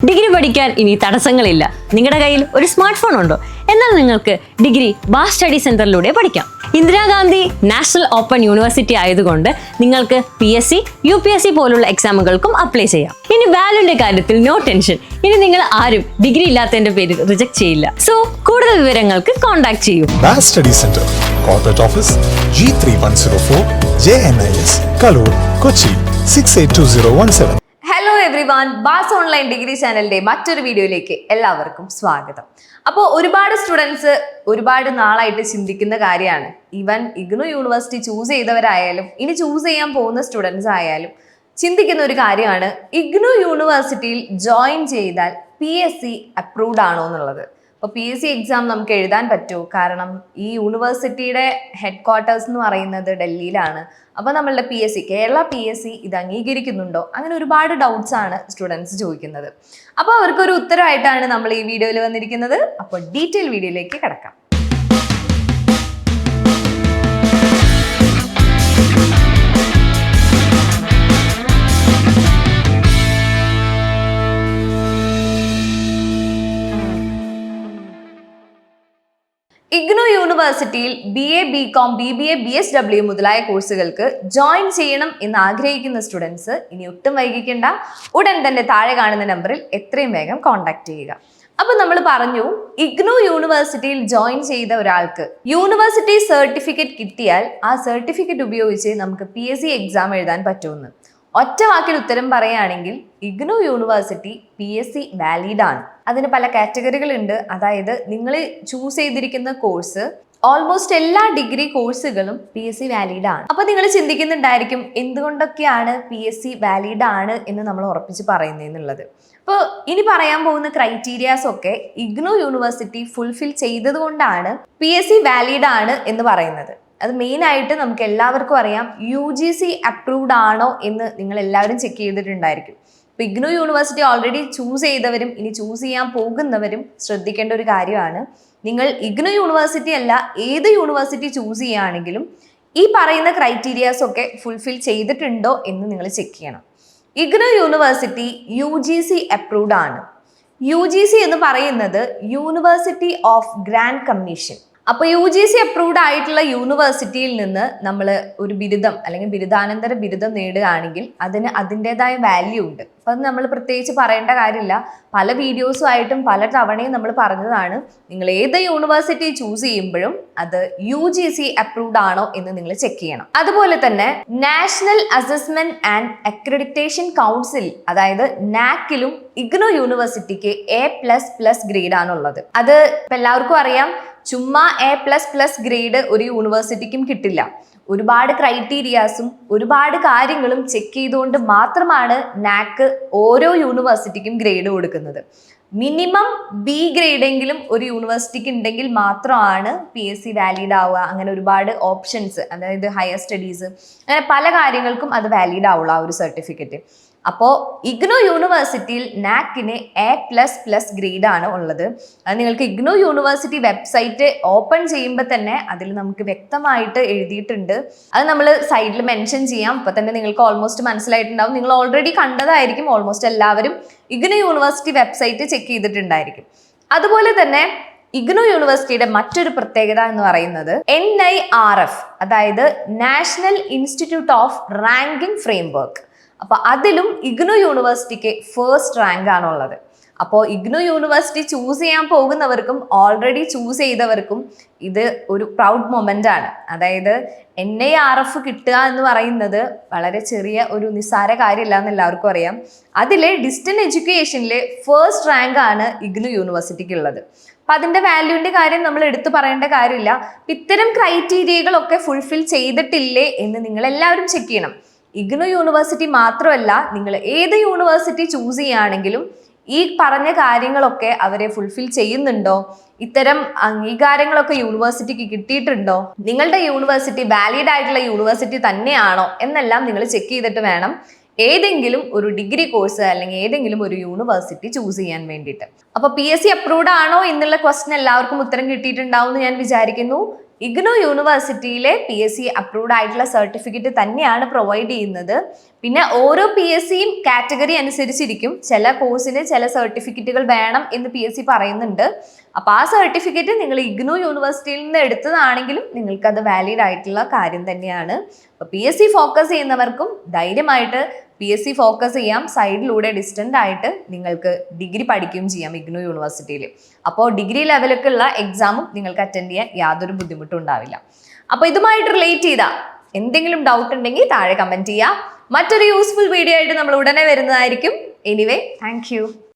Degree പഠിക്കാൻ ഇനി തടസ്സങ്ങളില്ല. നിങ്ങളുടെ കയ്യിൽ ഒരു സ്മാർട്ട് ഫോൺ ഉണ്ടോ? എന്നാൽ നിങ്ങൾക്ക് ഡിഗ്രി ബാസ് സ്റ്റഡി സെന്ററിലൂടെ പഠിക്കാം. ഇന്ദിരാഗാന്ധി നാഷണൽ ഓപ്പൺ യൂണിവേഴ്സിറ്റി ആയതുകൊണ്ട് നിങ്ങൾക്ക് PSC, UPSC പോലുള്ള എക്സാമുകൾക്കും അപ്ലൈ ചെയ്യാം. ഇനി വാല്യൂന്റെ കാര്യത്തിൽ നോ ടെൻഷൻ. ഇനി നിങ്ങൾ ആരും ഡിഗ്രി ഇല്ലാത്തതിന്റെ പേരിൽ റിജക്ട് ചെയ്യില്ല. സോ കൂടുതൽ വിവരങ്ങൾക്ക് കോൺടാക്ട് ചെയ്യൂ. ബാസ് study centre, corporate office, G3104, JNIS, Kaloor, Kochi 682017. Hello everyone, ബാസ് ഓൺലൈൻ ഡിഗ്രി ചാനലിന്റെ മറ്റൊരു വീഡിയോയിലേക്ക് എല്ലാവർക്കും സ്വാഗതം. അപ്പോൾ ഒരുപാട് സ്റ്റുഡൻസ് ഒരുപാട് നാളായിട്ട് ചിന്തിക്കുന്ന കാര്യമാണ്. ഈവൻ ഇഗ്നു യൂണിവേഴ്സിറ്റി ചൂസ് ചെയ്തവരായാലും ഇനി ചൂസ് ചെയ്യാൻ പോകുന്ന സ്റ്റുഡൻസ് ആയാലും ചിന്തിക്കുന്ന ഒരു കാര്യമാണ്, ഇഗ്നു യൂണിവേഴ്സിറ്റിയിൽ ജോയിൻ ചെയ്താൽ PSC അപ്രൂവ്ഡ് ആണോ എന്നുള്ളത്. അപ്പോൾ PSC എക്സാം നമുക്ക് എഴുതാൻ പറ്റുമോ? കാരണം ഈ യൂണിവേഴ്സിറ്റിയുടെ ഹെഡ് ക്വാർട്ടേഴ്സ് എന്ന് പറയുന്നത് ഡൽഹിയിലാണ്. അപ്പോൾ നമ്മളുടെ കേരള PSC ഇത് അംഗീകരിക്കുന്നുണ്ടോ? അങ്ങനെ ഒരുപാട് ഡൗട്ട്സ് ആണ് സ്റ്റുഡൻസ് ചോദിക്കുന്നത്. അപ്പോൾ അവർക്കൊരു ഉത്തരവായിട്ടാണ് നമ്മൾ ഈ വീഡിയോയിൽ വന്നിരിക്കുന്നത്. അപ്പോൾ ഡീറ്റെയിൽ വീഡിയോയിലേക്ക് കിടക്കാം. ഇഗ്നു യൂണിവേഴ്സിറ്റിയിൽ BA, BCom, BBA, BSW മുതലായ കോഴ്സുകൾക്ക് ജോയിൻ ചെയ്യണം എന്ന് ആഗ്രഹിക്കുന്ന സ്റ്റുഡൻസ് ഇനി ഒട്ടും വൈകിക്കേണ്ട, ഉടൻ തന്നെ താഴെ കാണുന്ന നമ്പറിൽ എത്രയും വേഗം കോൺടാക്ട് ചെയ്യുക. അപ്പൊ നമ്മൾ പറഞ്ഞു, ഇഗ്നു യൂണിവേഴ്സിറ്റിയിൽ ജോയിൻ ചെയ്ത ഒരാൾക്ക് യൂണിവേഴ്സിറ്റി സർട്ടിഫിക്കറ്റ് കിട്ടിയാൽ ആ സർട്ടിഫിക്കറ്റ് ഉപയോഗിച്ച് നമുക്ക് PSC എക്സാം എഴുതാൻ പറ്റുമെന്ന്. ഒറ്റ വാക്കിൽ ഉത്തരം പറയുകയാണെങ്കിൽ ഇഗ്നു യൂണിവേഴ്സിറ്റി PSC വാലിഡ് ആണ്. അതിന് പല കാറ്റഗറികളുണ്ട്. അതായത് നിങ്ങൾ ചൂസ് ചെയ്തിരിക്കുന്ന കോഴ്സ് ഓൾമോസ്റ്റ് എല്ലാ ഡിഗ്രി കോഴ്സുകളും PSC വാലിഡ് ആണ്. അപ്പൊ നിങ്ങൾ ചിന്തിക്കുന്നുണ്ടായിരിക്കും, എന്തുകൊണ്ടൊക്കെയാണ് PSC വാലിഡ് ആണ് എന്ന് നമ്മൾ ഉറപ്പിച്ച് പറയുന്നതെന്നുള്ളത്. അപ്പോൾ ഇനി പറയാൻ പോകുന്ന ക്രൈറ്റീരിയാസ് ഒക്കെ ഇഗ്നു യൂണിവേഴ്സിറ്റി ഫുൾഫിൽ ചെയ്തത് കൊണ്ടാണ് PSC വാലിഡ് ആണ് എന്ന് പറയുന്നത്. അത് മെയിൻ ആയിട്ട് നമുക്ക് എല്ലാവർക്കും അറിയാം, UGC അപ്രൂവ്ഡ് ആണോ എന്ന് നിങ്ങൾ എല്ലാവരും ചെക്ക് ചെയ്തിട്ടുണ്ടായിരിക്കും. ഇപ്പൊ ഇഗ്നു യൂണിവേഴ്സിറ്റി ഓൾറെഡി ചൂസ് ചെയ്തവരും ഇനി ചൂസ് ചെയ്യാൻ പോകുന്നവരും ശ്രദ്ധിക്കേണ്ട ഒരു കാര്യമാണ്, നിങ്ങൾ ഇഗ്നു യൂണിവേഴ്സിറ്റി അല്ല ഏത് യൂണിവേഴ്സിറ്റി ചൂസ് ചെയ്യുകയാണെങ്കിലും ഈ പറയുന്ന ക്രൈറ്റീരിയാസ് ഒക്കെ ഫുൾഫിൽ ചെയ്തിട്ടുണ്ടോ എന്ന് നിങ്ങൾ ചെക്ക് ചെയ്യണം. ഇഗ്നു യൂണിവേഴ്സിറ്റി UGC അപ്രൂവ്ഡ് ആണ്. UGC എന്ന് പറയുന്നത് യൂണിവേഴ്സിറ്റി ഓഫ് ഗ്രാൻഡ് കമ്മീഷൻ. അപ്പോൾ UGC അപ്രൂവ്ഡ് ആയിട്ടുള്ള യൂണിവേഴ്സിറ്റിയിൽ നിന്ന് നമ്മൾ ഒരു ബിരുദം അല്ലെങ്കിൽ ബിരുദാനന്തര ബിരുദം നേടുകയാണെങ്കിൽ അതിന് അതിൻ്റെതായ വാല്യൂ ഉണ്ട്. അപ്പം അത് നമ്മൾ പ്രത്യേകിച്ച് പറയേണ്ട കാര്യമില്ല. പല വീഡിയോസുമായിട്ടും പല തവണയും നമ്മൾ പറഞ്ഞതാണ്, നിങ്ങൾ ഏത് യൂണിവേഴ്സിറ്റി ചൂസ് ചെയ്യുമ്പോഴും അത് UGC അപ്രൂവ്ഡ് ആണോ എന്ന് നിങ്ങൾ ചെക്ക് ചെയ്യണം. അതുപോലെ തന്നെ national assessment and accreditation council, അതായത് NAAC-ലും ഇഗ്നു യൂണിവേഴ്സിറ്റിക്ക് A++ ഗ്രേഡ് ആണുള്ളത്. അത് ഇപ്പം എല്ലാവർക്കും അറിയാം, ചുമ്മാ A++ ഗ്രേഡ് ഒരു യൂണിവേഴ്സിറ്റിക്കും കിട്ടില്ല. ഒരുപാട് ക്രൈറ്റീരിയാസും ഒരുപാട് കാര്യങ്ങളും ചെക്ക് ചെയ്തുകൊണ്ട് മാത്രമാണ് NAAC ഓരോ യൂണിവേഴ്സിറ്റിക്കും ഗ്രേഡ് കൊടുക്കുന്നത്. മിനിമം B ഗ്രേഡെങ്കിലും ഒരു യൂണിവേഴ്സിറ്റിക്ക് ഉണ്ടെങ്കിൽ മാത്രമാണ് PSC വാലിഡ് ആവുക. അങ്ങനെ ഒരുപാട് ഓപ്ഷൻസ്, അതായത് ഹയർ സ്റ്റഡീസ്, അങ്ങനെ പല കാര്യങ്ങൾക്കും അത് വാലിഡ് ആവുള്ളൂ ആ ഒരു സർട്ടിഫിക്കറ്റ്. അപ്പോൾ ഇഗ്നു യൂണിവേഴ്സിറ്റിയിൽ NAAC-ന് A++ ഗ്രേഡ് ആണ് ഉള്ളത്. അത് നിങ്ങൾക്ക് ഇഗ്നു യൂണിവേഴ്സിറ്റി വെബ്സൈറ്റ് ഓപ്പൺ ചെയ്യുമ്പോൾ തന്നെ അതിൽ നമുക്ക് വ്യക്തമായിട്ട് എഴുതിയിട്ടുണ്ട്. അത് നമ്മൾ സൈഡിൽ മെൻഷൻ ചെയ്യാം. ഇപ്പൊ തന്നെ നിങ്ങൾക്ക് ഓൾമോസ്റ്റ് മനസ്സിലായിട്ടുണ്ടാവും. നിങ്ങൾ ഓൾറെഡി കണ്ടതായിരിക്കും, ഓൾമോസ്റ്റ് എല്ലാവരും ഇഗ്നു യൂണിവേഴ്സിറ്റി വെബ്സൈറ്റ് ചെക്ക് ചെയ്തിട്ടുണ്ടായിരിക്കും. അതുപോലെ തന്നെ ഇഗ്നു യൂണിവേഴ്സിറ്റിയുടെ മറ്റൊരു പ്രത്യേകത എന്ന് പറയുന്നത് NIRF, അതായത് national institute of ranking framework. അപ്പൊ അതിലും ഇഗ്നു യൂണിവേഴ്സിറ്റിക്ക് ഫസ്റ്റ് റാങ്ക് ആണുള്ളത്. അപ്പോൾ ഇഗ്നു യൂണിവേഴ്സിറ്റി ചൂസ് ചെയ്യാൻ പോകുന്നവർക്കും ഓൾറെഡി ചൂസ് ചെയ്തവർക്കും ഇത് ഒരു പ്രൗഡ് മൊമെന്റ് ആണ്. അതായത് NIRF കിട്ടുക എന്ന് പറയുന്നത് വളരെ ചെറിയ ഒരു നിസ്സാര കാര്യമല്ല എന്ന് എല്ലാവർക്കും അറിയാം. അതിലെ ഡിസ്റ്റൻസ് എഡ്യൂക്കേഷനിലെ ഫസ്റ്റ് റാങ്ക് ആണ് ഇഗ്നു യൂണിവേഴ്സിറ്റിക്ക് ഉള്ളത്. അപ്പം അതിൻ്റെ വാല്യൂവിൻ്റെ കാര്യം നമ്മൾ എടുത്തു പറയേണ്ട കാര്യമില്ല. ഇത്തരം ക്രൈറ്റീരിയകളൊക്കെ ഫുൾഫിൽ ചെയ്തിട്ടില്ലേ എന്ന് നിങ്ങൾ എല്ലാവരും ചെക്ക് ചെയ്യണം. ഇഗ്നു യൂണിവേഴ്സിറ്റി മാത്രമല്ല, നിങ്ങൾ ഏത് യൂണിവേഴ്സിറ്റി ചൂസ് ചെയ്യുകയാണെങ്കിലും ഈ പറഞ്ഞ കാര്യങ്ങളൊക്കെ അവരെ ഫുൾഫിൽ ചെയ്യുന്നുണ്ടോ, ഇത്തരം അംഗീകാരങ്ങളൊക്കെ യൂണിവേഴ്സിറ്റിക്ക് കിട്ടിയിട്ടുണ്ടോ, നിങ്ങളുടെ യൂണിവേഴ്സിറ്റി വാലിഡ് ആയിട്ടുള്ള യൂണിവേഴ്സിറ്റി തന്നെയാണോ എന്നെല്ലാം നിങ്ങൾ ചെക്ക് ചെയ്തിട്ട് വേണം ഏതെങ്കിലും ഒരു ഡിഗ്രി കോഴ്സ് അല്ലെങ്കിൽ ഏതെങ്കിലും ഒരു യൂണിവേഴ്സിറ്റി ചൂസ് ചെയ്യാൻ വേണ്ടിയിട്ട്. അപ്പോൾ PSC അപ്രൂവ്ഡ് ആണോ എന്നുള്ള ക്വസ്റ്റ്യൻ എല്ലാവർക്കും ഉത്തരം കിട്ടിയിട്ടുണ്ടാവും എന്ന് ഞാൻ വിചാരിക്കുന്നു. ഇഗ്നോ യൂണിവേഴ്സിറ്റിയിലെ PSC അപ്രൂവ്ഡ് ആയിട്ടുള്ള സർട്ടിഫിക്കറ്റ് തന്നെയാണ് പ്രൊവൈഡ് ചെയ്യുന്നത്. പിന്നെ ഓരോ PSCയും കാറ്റഗറി അനുസരിച്ചിരിക്കും. ചില കോഴ്സിന് ചില സർട്ടിഫിക്കറ്റുകൾ വേണം എന്ന് PSC പറയുന്നുണ്ട്. അപ്പോൾ ആ സർട്ടിഫിക്കറ്റ് നിങ്ങൾ ഇഗ്നോ യൂണിവേഴ്സിറ്റിയിൽ നിന്ന് എടുത്തതാണെങ്കിലും നിങ്ങൾക്കത് വാലിഡ് ആയിട്ടുള്ള കാര്യം തന്നെയാണ്. അപ്പോൾ PSC ഫോക്കസ് ചെയ്യുന്നവർക്കും ധൈര്യമായിട്ട് PSC ഫോക്കസ് ചെയ്യാം. സൈഡിലൂടെ ഡിസ്റ്റൻ്റ് ആയിട്ട് നിങ്ങൾക്ക് ഡിഗ്രി പഠിക്കുകയും ചെയ്യാം ഇഗ്നോ യൂണിവേഴ്സിറ്റിയിൽ. അപ്പോൾ ഡിഗ്രി ലെവലൊക്കെയുള്ള എക്സാമും നിങ്ങൾക്ക് അറ്റൻഡ് ചെയ്യാൻ യാതൊരു ബുദ്ധിമുട്ടും ഉണ്ടാവില്ല. അപ്പോൾ ഇതുമായിട്ട് റിലേറ്റ് ചെയ്ത എന്തെങ്കിലും ഡൗട്ട് ഉണ്ടെങ്കിൽ താഴെ കമൻറ്റ് ചെയ്യുക. മറ്റൊരു യൂസ്ഫുൾ വീഡിയോ ആയിട്ട് നമ്മൾ ഉടനെ വരുന്നതായിരിക്കും. Anyway, thank you.